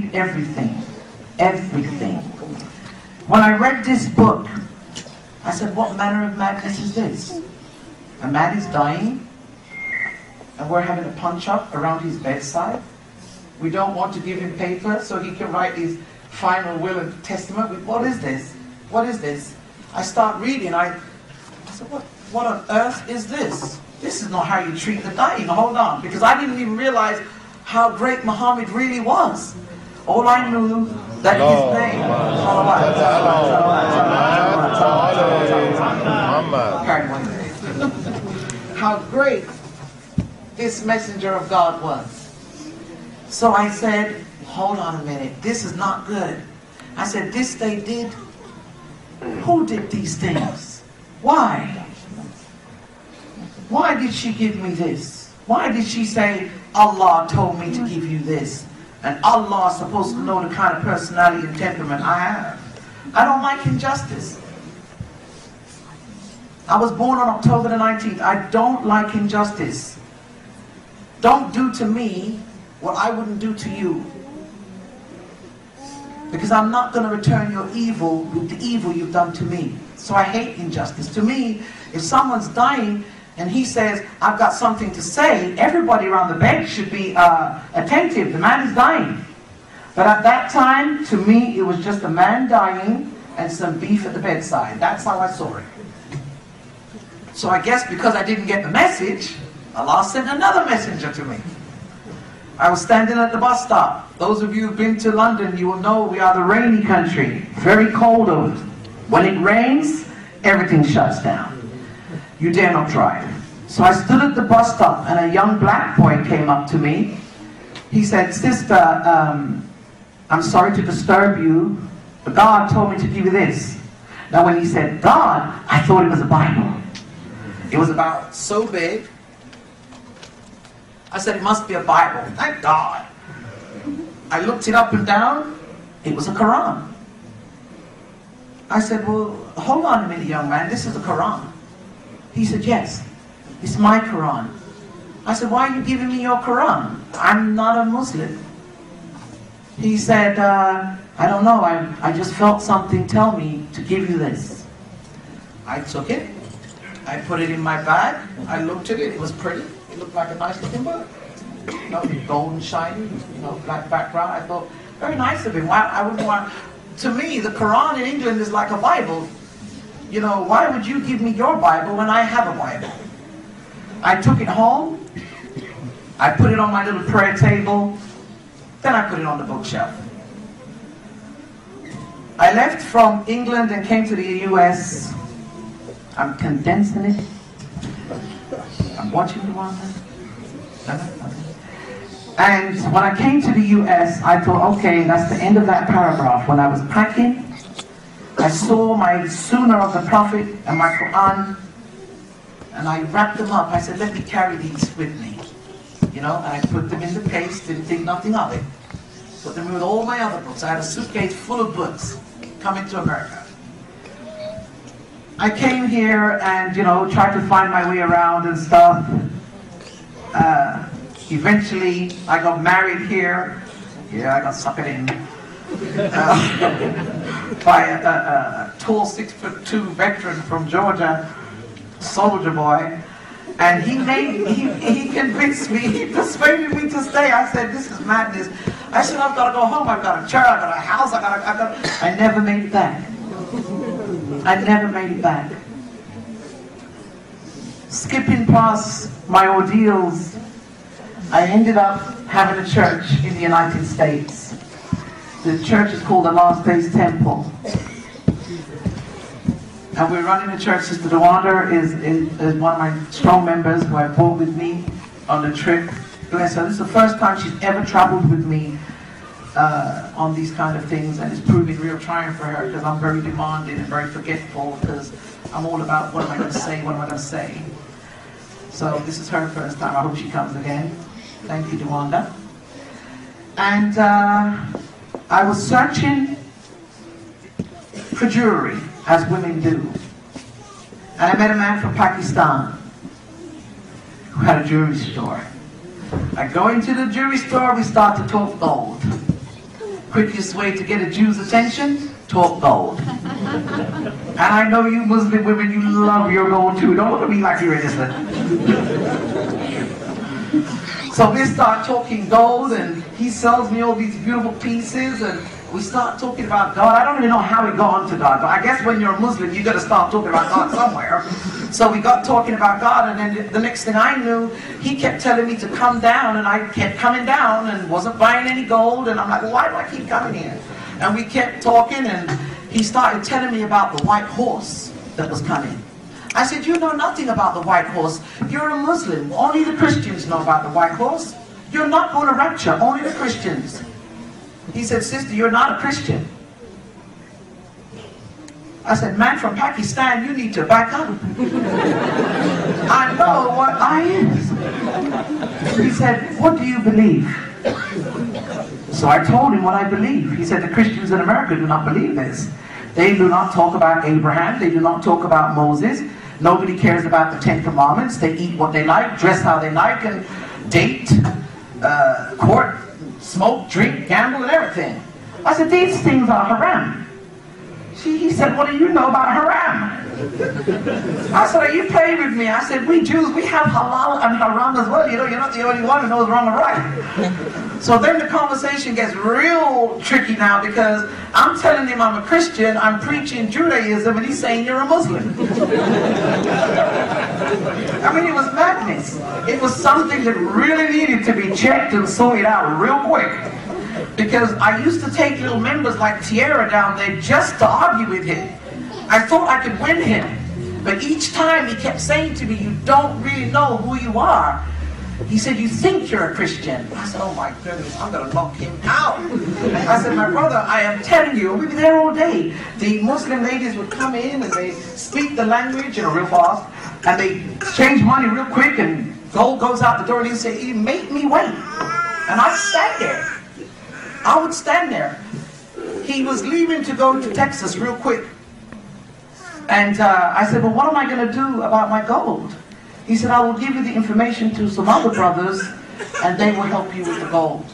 read everything. Everything. When I read this book, I said, what manner of madness is this? A man is dying, and we're having a punch-up around his bedside. We don't want to give him paper so he can write his final will and testament. What is this? What is this? I start reading. I said, what on earth is this? This is not how you treat the dying. Hold on, because I didn't even realize how great Muhammad really was. All I knew that his name how great this messenger of God was. So I said, hold on a minute, this is not good. I said, this they did? Who did these things? Why? Why did she give me this? Why did she say, Allah told me to give you this? And Allah is supposed to know the kind of personality and temperament I have. I don't like injustice. I was born on October the 19th. I don't like injustice. Don't do to me what I wouldn't do to you. Because I'm not going to return your evil with the evil you've done to me. So I hate injustice. To me, if someone's dying and he says, I've got something to say, everybody around the bench should be attentive. The man is dying. But at that time, to me, it was just a man dying and some beef at the bedside. That's how I saw it. So I guess because I didn't get the message, Allah sent another messenger to me. I was standing at the bus stop. Those of you who've been to London, you will know we are the rainy country. Very cold over. When it rains, everything shuts down. You dare not drive. So I stood at the bus stop and a young black boy came up to me. He said, sister, I'm sorry to disturb you, but God told me to give you this. Now when he said God, I thought it was a Bible. It was about so big. I said, it must be a Bible. Thank God. I looked it up and down. It was a Quran. I said, well, hold on a minute, young man. This is a Quran. He said, yes, it's my Quran. I said, why are you giving me your Quran? I'm not a Muslim. He said, I don't know. I just felt something tell me to give you this. I took it. I put it in my bag. I looked at it. It was pretty. It looked like a nice looking book. You know, gold and shiny, you know, black background. I thought, very nice of him. Why, I wouldn't want... To me, the Quran in England is like a Bible. You know, why would you give me your Bible when I have a Bible? I took it home. I put it on my little prayer table. Then I put it on the bookshelf. I left from England and came to the US. I'm condensing it. I'm watching the one. And when I came to the US, I thought, okay, that's the end of that paragraph. When I was packing, I saw my Sunnah of the Prophet and my Quran, and I wrapped them up. I said, let me carry these with me. You know, and I put them in the case, didn't think nothing of it. Put them with all my other books. I had a suitcase full of books coming to America. I came here and, you know, tried to find my way around and stuff. Eventually, I got married here. Yeah, I got suckered in by a tall 6'2" veteran from Georgia, soldier boy. And he convinced me, he persuaded me to stay. I said, this is madness. I said, I've got to go home. I've got a chair, I've got a house, I never made it back. I never made it back. Skipping past my ordeals, I ended up having a church in the United States. The church is called the Last Days Temple. And we're running a church. Sister Dewanda is one of my strong members who I brought with me on the trip. Bless her. This is the first time she's ever traveled with me on these kind of things, and it's proving real trying for her because I'm very demanding and very forgetful because I'm all about what am I going to say, what am I going to say. So this is her first time. I hope she comes again. Thank you, Dewanda. And I was searching for jewelry, as women do. And I met a man from Pakistan who had a jewelry store. I go into the jewelry store, we start to talk gold. Quickest way to get a Jew's attention? Talk gold. And I know you Muslim women, you love your gold too. Don't look at me like you're innocent. So we start talking gold, and he sells me all these beautiful pieces, and we start talking about God. I don't really know how we got onto God, but I guess when you're a Muslim, you got to start talking about God somewhere. So we got talking about God, and then the next thing I knew, he kept telling me to come down, and I kept coming down and wasn't buying any gold, and I'm like, well, why do I keep coming here? And we kept talking, and he started telling me about the white horse that was coming. I said, you know nothing about the white horse. You're a Muslim. Only the Christians know about the white horse. You're not going to rapture. Only the Christians. He said, sister, you're not a Christian. I said, man from Pakistan, you need to back up. I know what I am. He said, what do you believe? So I told him what I believe. He said, the Christians in America do not believe this. They do not talk about Abraham. They do not talk about Moses. Nobody cares about the 10 Commandments. They eat what they like, dress how they like, and date, court, smoke, drink, gamble, and everything. I said, these things are haram. He said, what do you know about haram? I said, are you playing with me? I said, we Jews, we have halal and haram as well. You know, you're not the only one who knows wrong or right. So then the conversation gets real tricky now, because I'm telling him I'm a Christian, I'm preaching Judaism, and he's saying you're a Muslim. I mean, it was madness. It was something that really needed to be checked and sorted out real quick. Because I used to take little members like Tierra down there just to argue with him. I thought I could win him. But each time he kept saying to me, you don't really know who you are. He said, you think you're a Christian. I said, oh my goodness, I'm going to knock him out. I said, my brother, I am telling you, we'd be there all day. The Muslim ladies would come in and they speak the language, you know, real fast. And they exchange money real quick, and gold goes out the door, and he'd say, you make me wait. And I'd stand there. I would stand there. He was leaving to go to Texas real quick. And I said, well, what am I going to do about my gold? He said, I will give you the information to some other brothers, and they will help you with the gold.